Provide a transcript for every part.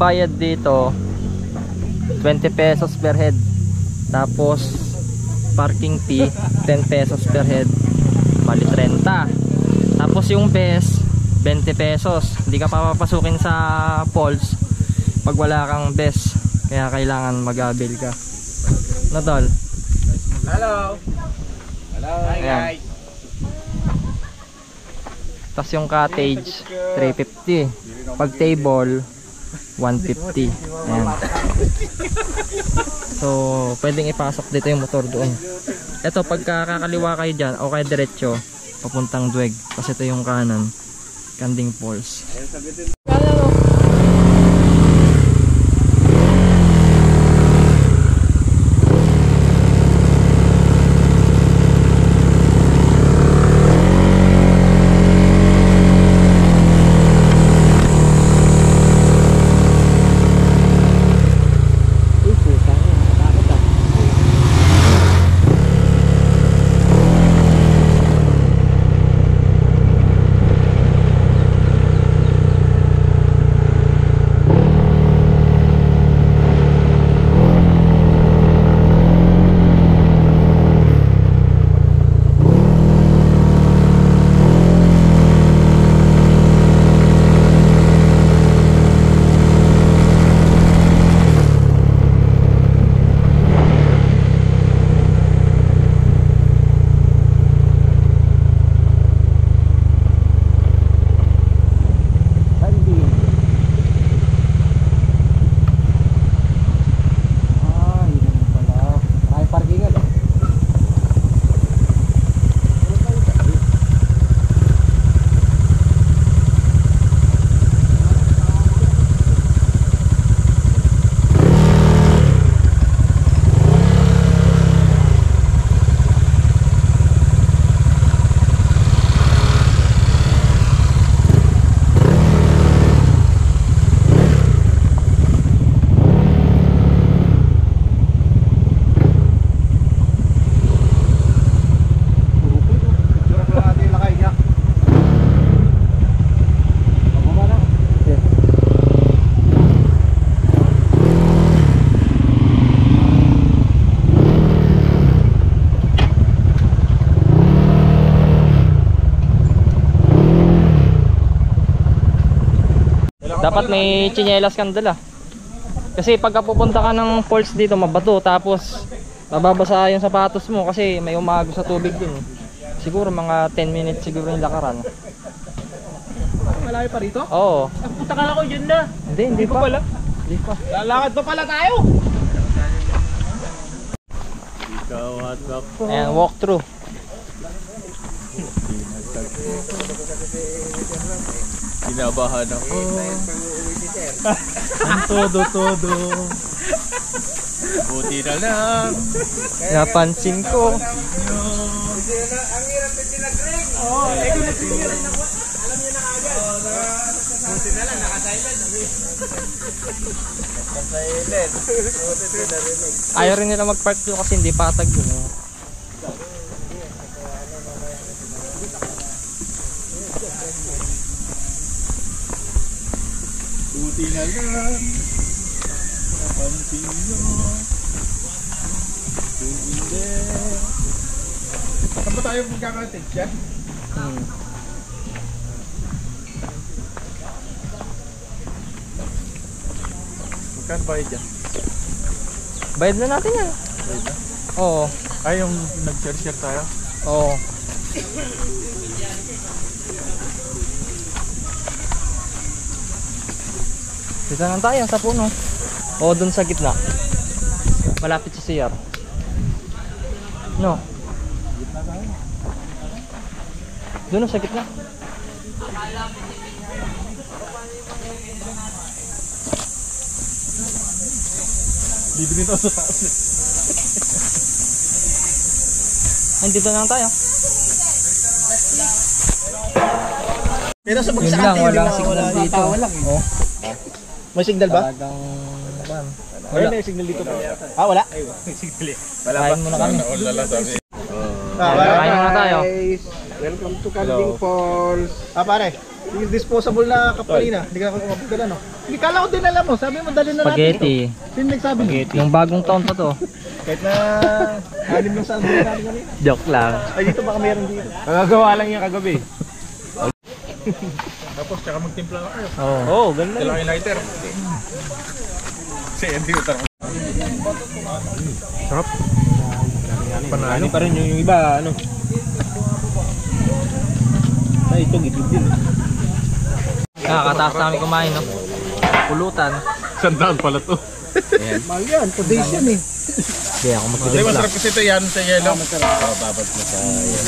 bayad dito 20 pesos per head. Tapos parking fee 10 pesos per head, bali 30. Tapos yung best 20 pesos. Hindi ka papapasukin sa falls pag wala kang best, kaya kailangan mag-avail ka. No tol? Hello. Hello. Hi guys. Tapos yung cottage 350, pag table 150. Ayan. So pwedeng ipasok dito yung motor doon. Ito pagka kakaliwa kayo dyan o kaya diretso papuntang Dueg, kasi ito yung kanan, Kanding Falls. Dapat may tsinelas kang dala. Kasi pagka pupunta ka ng falls dito, mabato, tapos mababasa yung sapatos mo kasi may umago sa tubig dun. Siguro mga 10 minutes siguro yung lakaran. Malayo pa rito? Oo. Punta ka na ko yun na. Hindi pa pala. Hindi pa. Lalakad pa pala tayo. Ayan, walk through. Kinabahan ako. Ang todo-todo. Buti na lang. Napansin ko. Ang hirap din pinag-ring. Oo, kung nagsigirin ako, alam niyo na agad. Buti na lang, naka-silent. Naka-silent. Buti na rin. Ayaw rin nila mag-park doon kasi hindi patag yun. Buti na lang. Napansin nyo. Kung hindi. Saan ba tayo magkakatig dyan? Magkano bayad dyan? Bayad na natin yan. Bayad na? Oo. Ay, yung nag-share tayo? Oo. Dito lang tayo sa puno. O dun sa gitna. Malapit sa CR. No. Gitna tayo. Dun sa gitna. Bibili ito sa taas. Dito lang tayo. Pero sa Yun lang, walang signal dito. Oh. May signal ba? Talagang Wala. May signal dito pa. Ah, wala? May signal. Kain muna kami. Kain muna tayo. Welcome to Kanding Falls. Ah, pare. Yung disposable na kapalina, hindi ka ako mapagdala, no? Hindi, kala ko din alam mo, sabi mo dali na natin Spaghetti. ito. Sino nagsabi mo? Yung bagong taon pa to. Kahit na anim lang saan din natin kanina. Joke lang. Ay, dito baka meron dito. Kagagawa lang yung kagabi. Tapos, tsaka magtimpla ka kayo. Oh, Ganda Kailangan yung lighter. Si Andy Utar. Sarap. Panalo. Pa rin yung iba, ano. Ay, ito gitid din. Kataas namin kumain, no? Pulutan. Sandaan pala to. Mahal yan, today's yan eh. Hindi ako Hindi, magtimpla. masarap kasi ito yan sa yellow.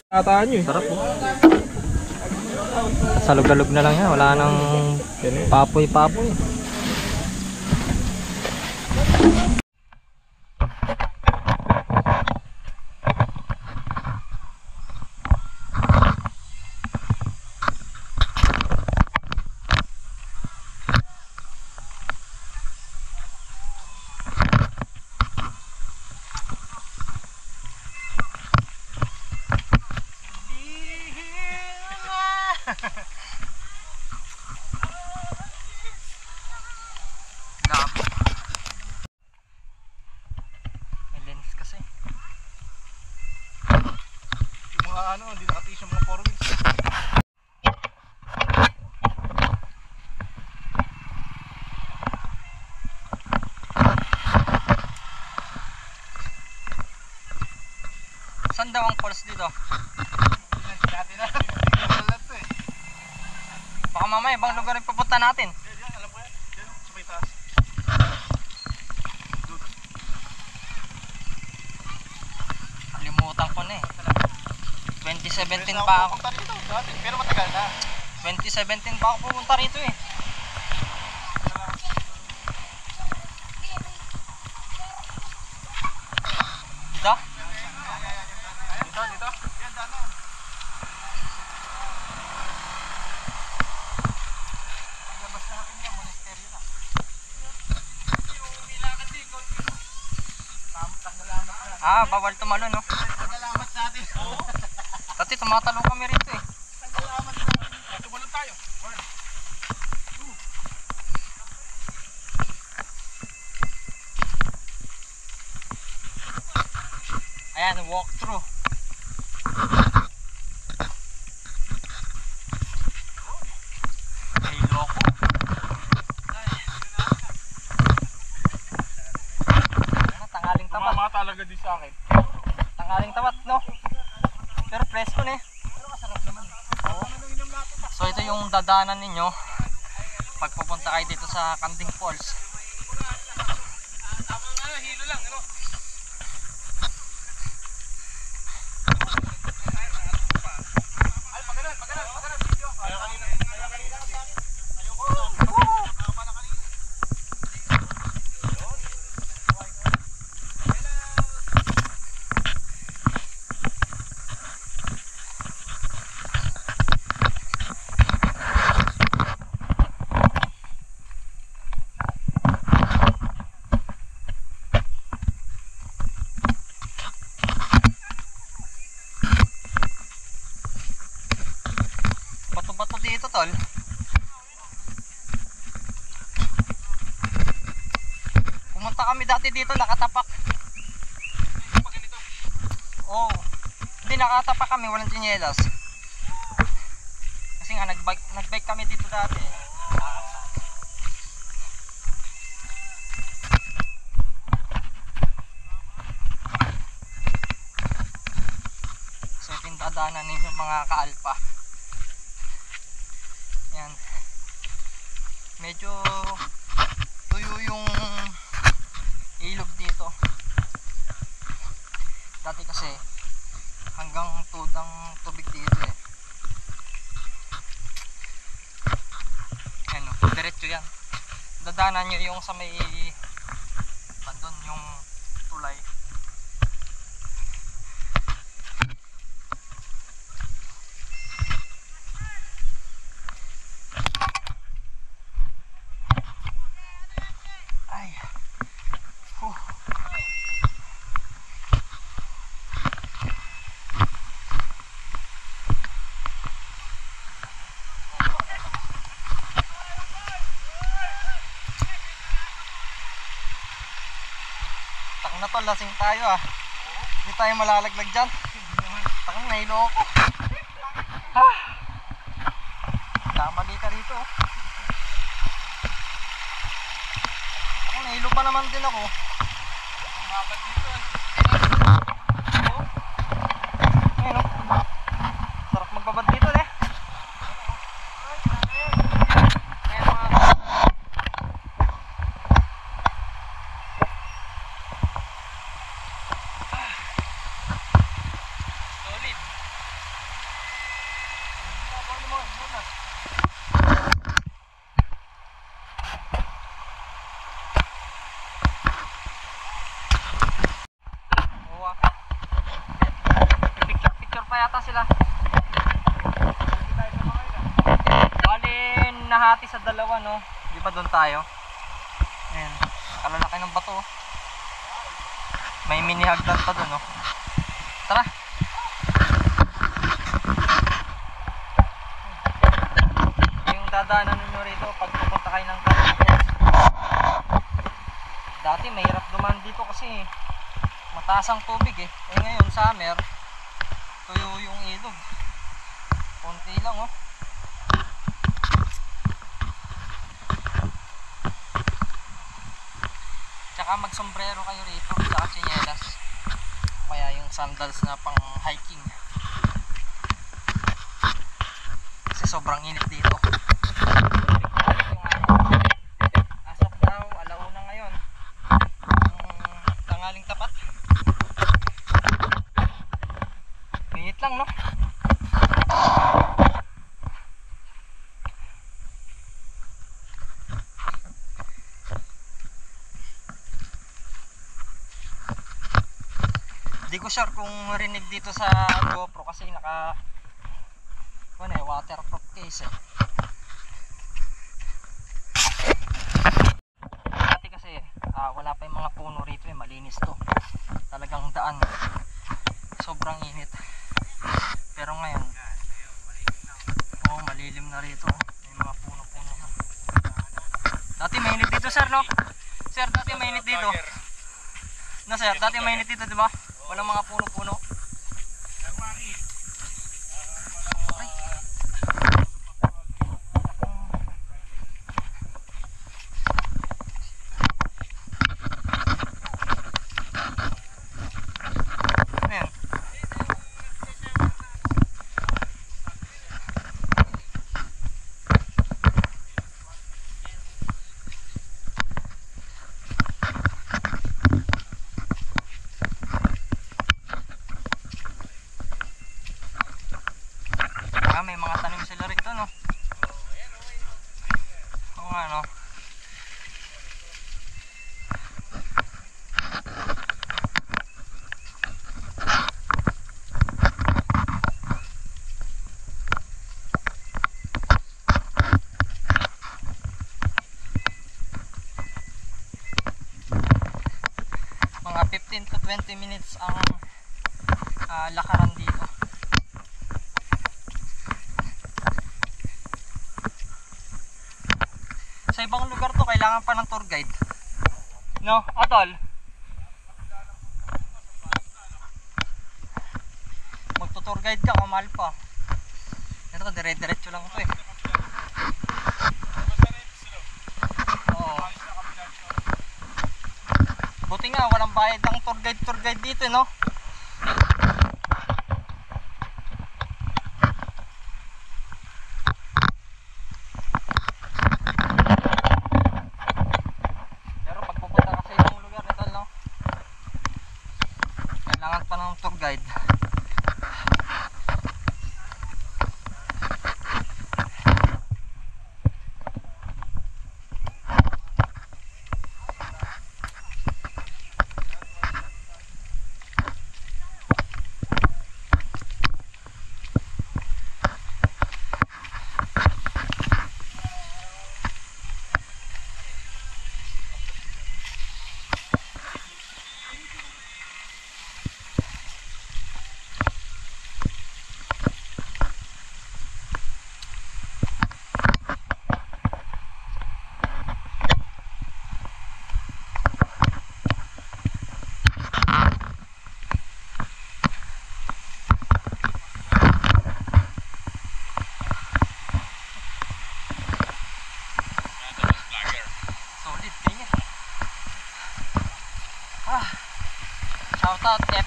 Tataan nyo eh. Sarap po. Salog-alog na lang yan. Wala nang papoy-papoy. May lens kasi. Yung mga ano, hindi nakatiis yung mga 4 wheels. Saan daw ang falls dito? Natin na. Wala to eh. Baka mamaya ibang lugar yung papunta natin. Diyan, alam ko yan. Diyan, sa may taas. Kalimutan ko na eh. 2017 pa ako. Punta dito sa atin, pero matagal na. 2017 pa ako pumunta rito eh. Dito? Dito, dito. Yan, dano. Labas na natin yan, monasteryo na. Bawal tumalo no. Salamat sa atin. Dati tumatalo kami rito eh. Salamat sa atin. Tumalon tayo. Ayan, walk through. Ay, loko. Ano, tanghaling tapat. Tumama talaga din sa akin. Tanghaling tapat, no? Pero presko na eh. Pero masarap naman. Oo. So ito yung dadaanan ninyo pag pupunta kayo dito sa Kanding Falls. Tama nga, hilo lang. Ano? Ay, pagkanan. Video. Ayaw kanina. Ayoko. Tama na kanina. Bato-bato dito, tol. Pumunta kami dati dito, nakatapak. Oo. Hindi, nakatapak kami, walang tsinelas. Kasi nga, nagbike kami dito dati. So, ito yung dadaanan ninyo mga kaalpa. Yan. Medyo tuyo yung ilog dito. Dati kasi hanggang tudang tubig dito eh. Ano, diretso yan. Dadaanan nyo yung sa may bandon yung tulay. Ay. tol, lasing tayo ah. Hindi tayo malalaglag dyan. Takang nahilo ako. Kamali ka rito oh. Takang nahilo pa naman din ako. Umabad dito eh. Ayun oh. Sarap magbabad dito eh. Sila. Bali nahati sa dalawa no. Di ba doon tayo? Ayan. Kalalaki ng bato. May mini hagdan pa doon no. Tara. Yung dadaanan ninyo rito pag pupunta kayo ng Camarines. Dati mahirap dumaan dito kasi mataas ang tubig eh. Eh ngayon summer tuyo yung ilog. Konti lang oh. Tsaka magsombrero kayo rito, tsaka tsinelas. Kaya yung sandals na pang hiking. Kasi sobrang init dito. As of now, alauna ngayon. Tanghaling tapat. Init lang no. Di ko sure kung rinig dito sa GoPro kasi naka waterproof case eh. Dati kasi wala pa yung mga puno rito eh, malinis to. Talagang daan. Sobrang init. Pero ngayon malilim na rito. May mga puno-puno na. Dati mainit dito sir no? Sir dati mainit dito. No sir, dati mainit dito diba? Walang mga puno-puno. May mga tanim sila rito no. Oo nga no. Mga 15 to 20 minutes ang lakaran dito. Sa ibang lugar to kailangan pa ng tour guide. No, atol. Magto-tour guide ka, kamahal pa. Ito dire-diretso lang to eh. Oo. Buti nga walang bayad ang tour guide dito no. Kailangan pa ng tour guide.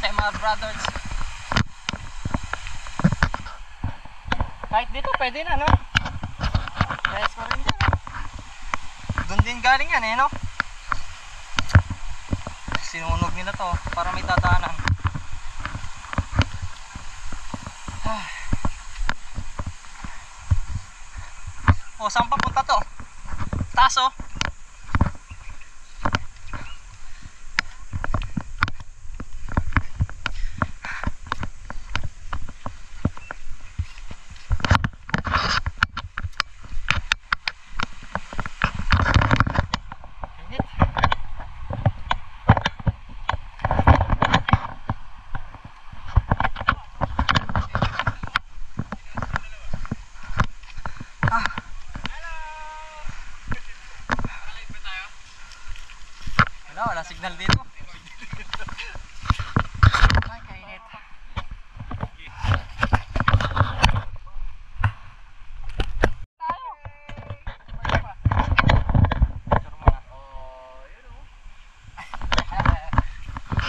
MR Brothers. Kahit dito pwede na, no? Yes, pa rin dyan, no? Doon din galing yan, eh, no? Sinunog nila to para may dadaanan. O, saan pa punta to? Taas, oh. Wala signal dito. Ay, kainit. Tayo.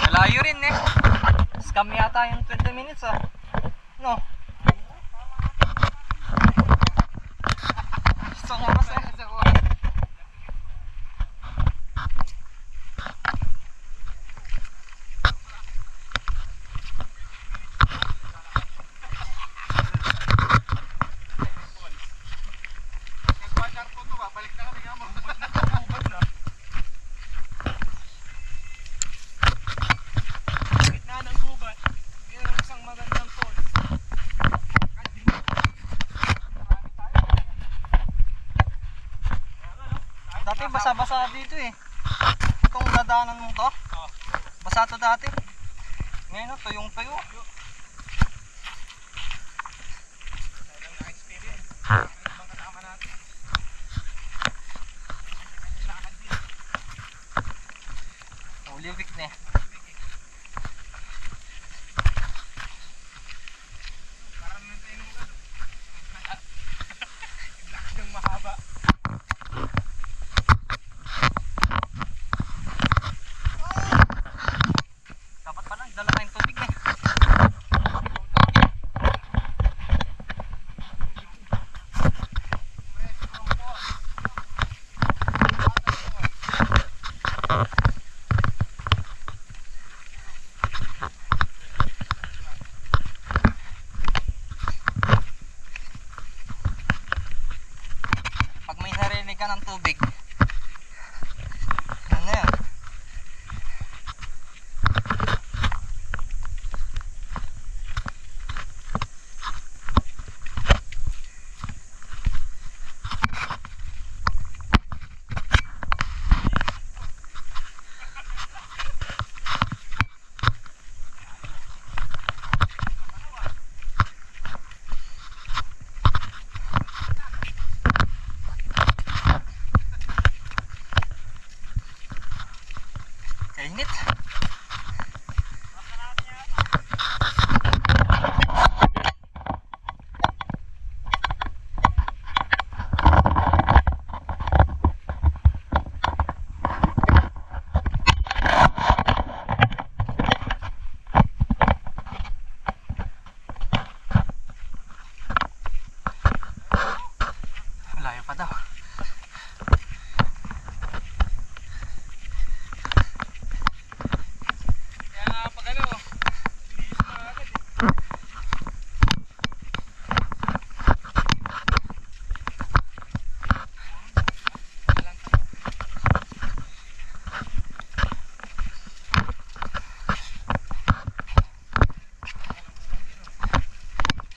Malayo rin, eh. Scam yata yung 20 minutes, ah. No. Isang oras, eh. Dati basa-basa dito, eh. Itong dadaanan mo to. Basa to dati. Ngayon, tuyong-tuyo. Ulivik na, eh. Pag may narinig ka ng tubig, ano na yan? Kainit. Layo pa daw.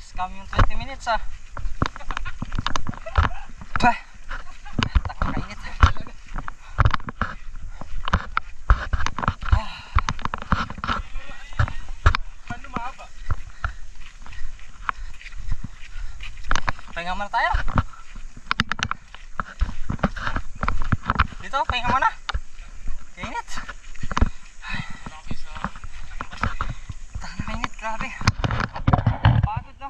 Scam yung 20 minutes, ah. Bah! Nakakainit. Pahinga muna tayo. Dito, pahinga muna. Kainit. Kainit, grabe. Pagod, no?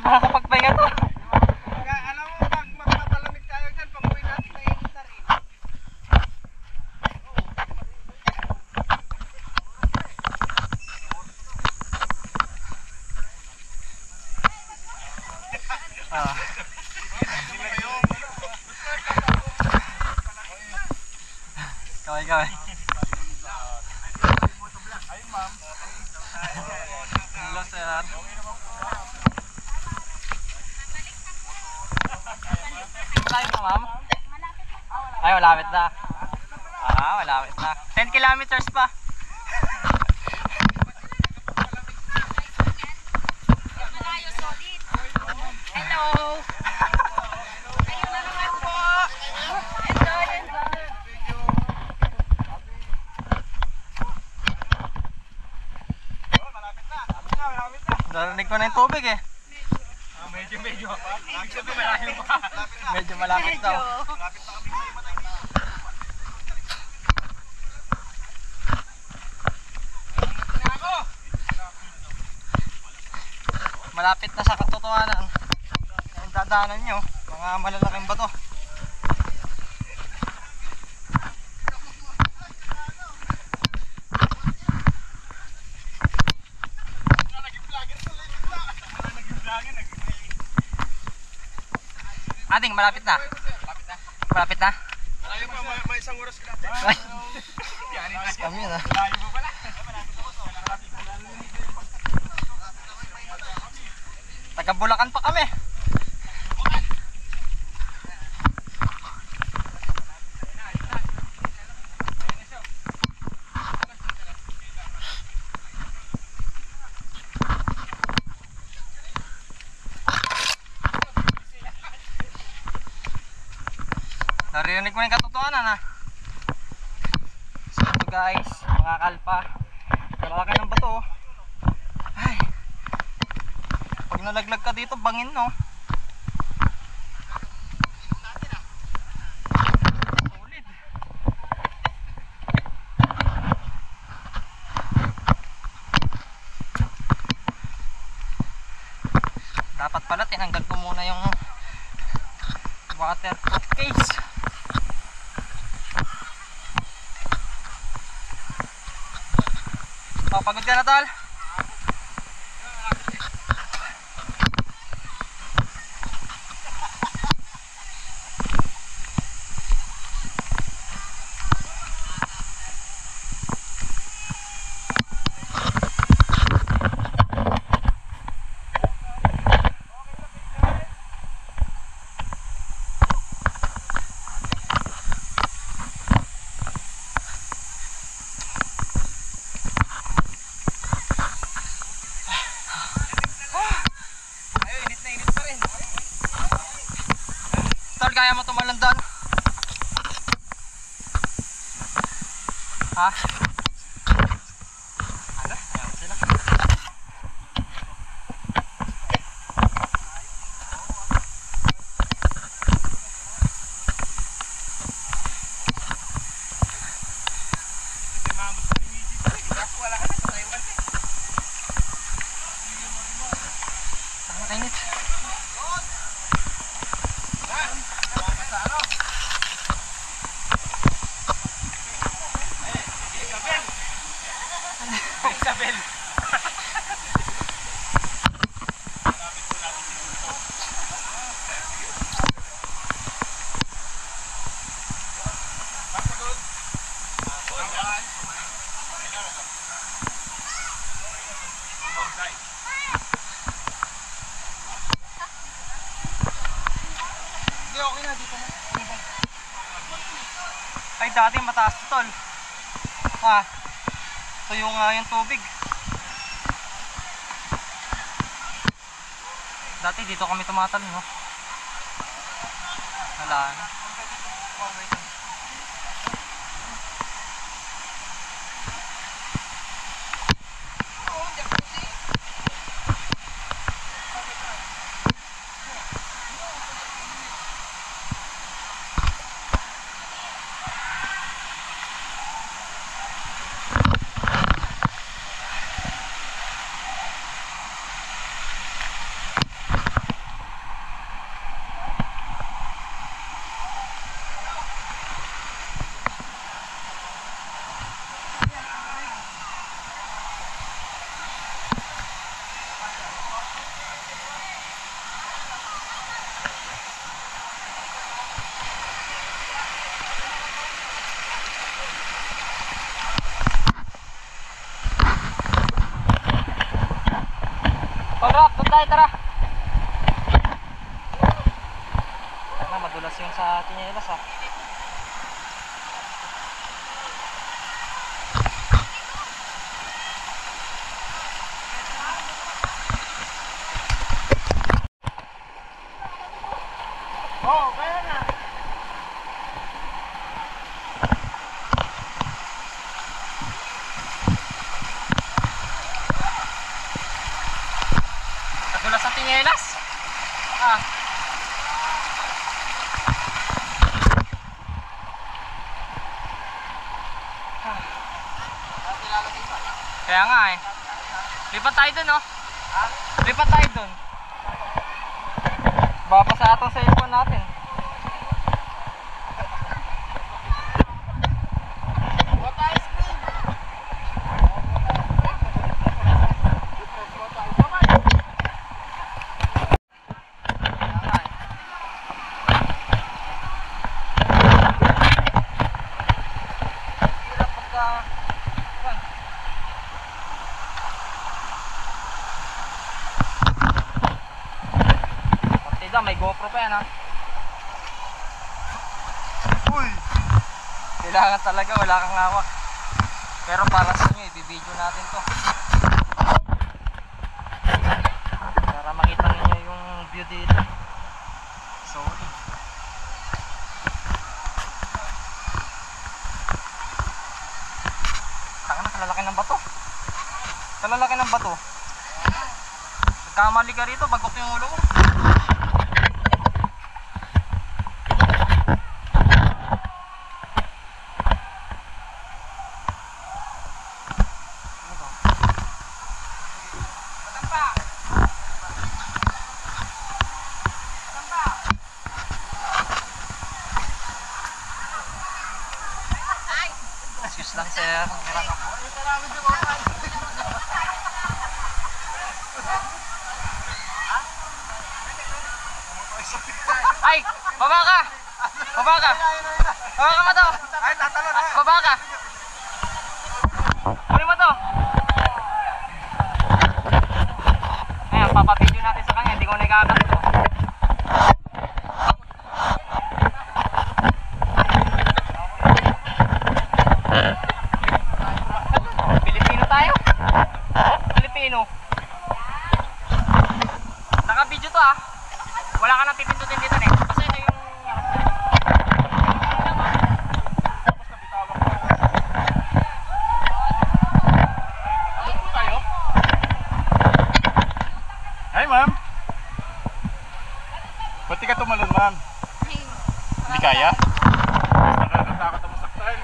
makakapagpahinga to. Kaya alam mo, pag magpapalamig tayo dyan, pag uwi natin, mainit na rin. Ah. Kaway. Ayun, ma'am. Hello, sir. Tayo na, ma'am? Ay, malapit na. Malapit na. 10 kilometers pa. Hello! Ayun na naman po! Enjoy! Narinig ko na yung tubig eh. Medyo. Malayo pa. Medyo malapit daw. Malapit na sa katotohanan. Yung dadaanan nyo, mga malalaking bato. Ating malapit na. Malapit na. Malayo pa, may isang oras ka natin. Ay. Kami na. Malayo pa pala. Taga Bulacan pa kami. Narinig mo yung katotohanan ha. So ito guys, mga kalpa. Kalaki ng bato. Ay. Pag nalaglag ka dito, bangin no. Solid. Dapat pala tinanggal ko muna yung waterproof case. Pagod ka na, tol? Kaya mo tumalan doon? Ha? Ano? Ayan sila. Ang kainit. Isabel. Okay na, dito na. Ay, dati mataas ito, tol. Ito yung tubig. Dati dito kami tumatalon, no? Wala na. tara. Tara, madulas yung sa tsinelas ha. Oh, kaya na. Nadulas ang tsinelas. Ah. Kaya nga eh. Lipat tayo dun, oh. Lipat tayo dun. Baka sa atong cellphone natin. May GoPro pa yan ha. Uy! Kailangan talaga, wala kang hawak. Pero para sa inyo, i-video natin to. Para makita niyo yung view dito. Sorry. Taka na, kalalaki ng bato. Kalalaki ng bato. Nagkamali ka rito, bagok yung ulo ko. Excuse lang sir. Ay! Baba ka! Baba ka! Baba ka mo to! Ay, tatalon na. Baba ka! Kunin mo to! Ayan, papapidyo natin sa kanya. Hindi ko nagkakat ito. Pilipino tayo? Pilipino. Naka-video to ah. Wala ka nang pipindutin dito eh. Kasi ito yung... Hi, ma'am. Pati ka tumalon, ma'am. Hindi kaya? Nakakatakot ang masaktan.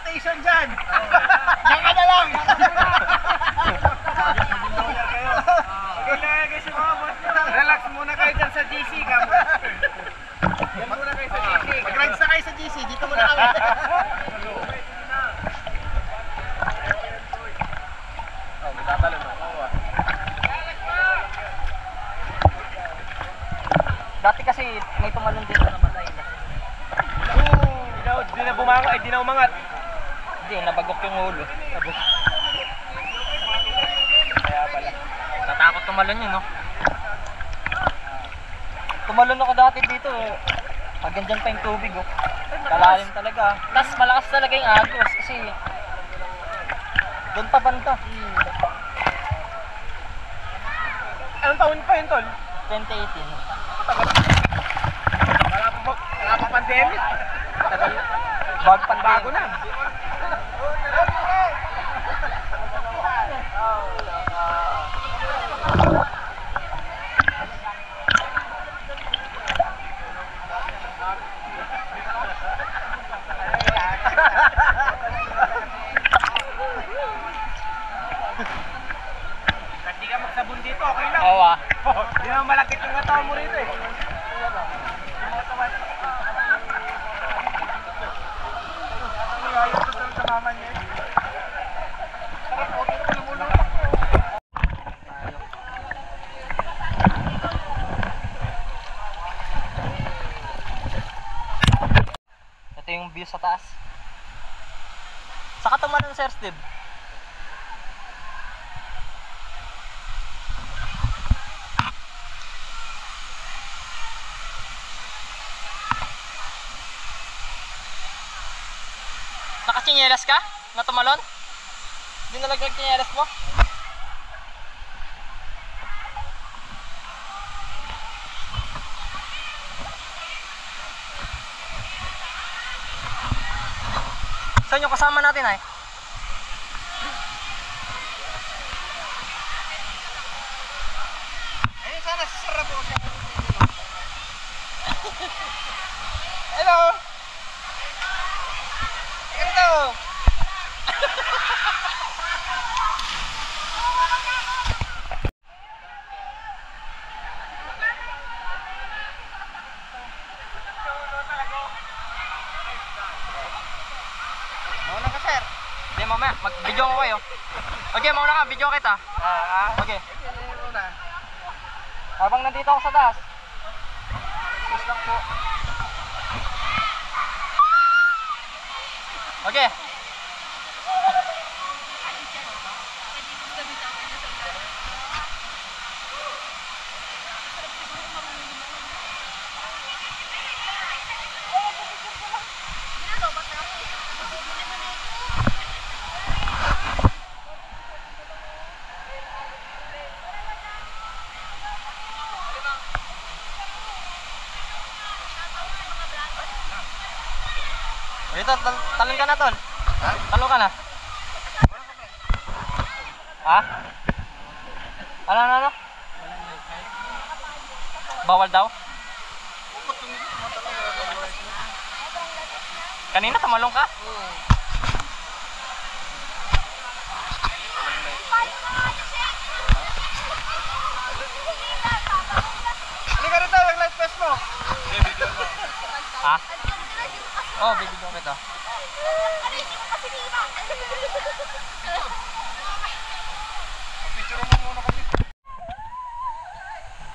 station dyan. Diyan ka na lang. Relax muna kayo dyan sa GC. Yan muna kayo sa GC. Mag-rides na kayo sa GC. Dito muna kami. Oh, may tatalon ako. Dati kasi may tumalon dito na matay. Di na bumangat, ay di na umangat. Hindi, nabagok yung ulo. Kaya pala. Natakot tumalon yun, no? Tumalon ako dati dito. Hanggang dyan pa yung tubig, oh. Kalalim talaga. Tapos malakas talaga yung agos kasi doon pa banda. Anong taon pa yun, Tol? 2018. Wala pa pandemic. Bago na. Hindi ka magsabon dito, okay lang. Oo, ah. Hindi naman malakit yung katawan mo rito eh. Ito yung view sa taas. Saka tumalon, Sir Steve. Nakachinelas ka? Na tumalon? Hindi nalaglag chinelas mo? Saan yung kasama natin ay? Ayun sana sarap po siya. Hello! Ito! Mauna ka, sir. Hindi, mamaya. Mag-video ko kayo. Okay, mauna ka. Video kita. Okay. Habang nandito ako sa taas. Please lang po. Okay. Dito, talon ka na, tol. Talon ka na. Ha? Ano? Bawal daw? Kanina tumalong ka? Hindi ka rito, yung light fest mo. Ha? Oh, bibigyan kita. Picture mo muna kami.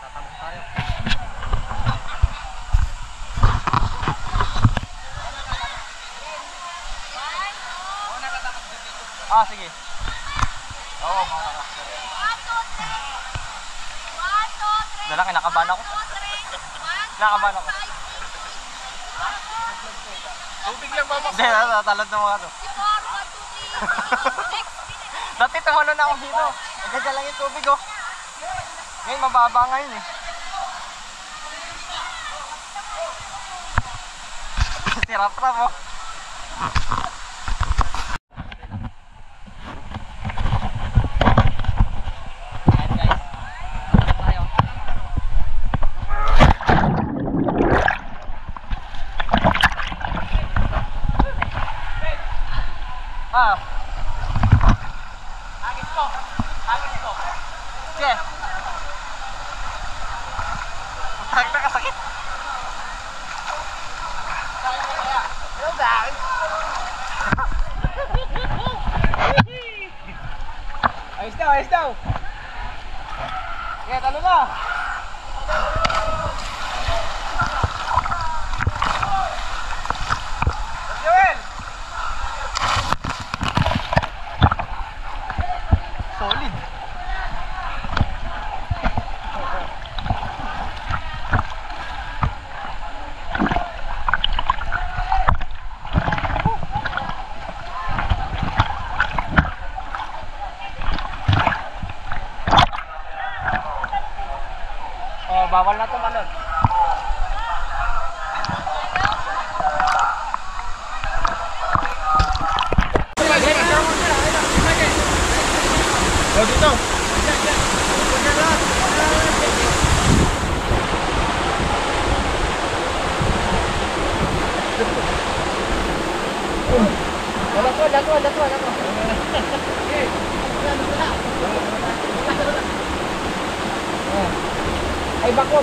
Tatalong tayo. Ah, sige. Oo, mga kakasya. Dala, kinakabahan ako. Kinakabahan ako. Tubig lang ba? Hindi, natalad na mga to. Dati tumalon na ako dito. Agad lang yung tubig, oh. Ngayon, mababa ngayon eh. Tirap-trap, oh. Ayan, guys. Tayo. Sige. Putang na kasakit. Hello guys. Ayos daw, ayos daw. Sige, talo na. Joel. Solid. Oh, bawal na tumalon. Oh, dito. Dato. Ay, bako.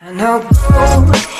And I'll go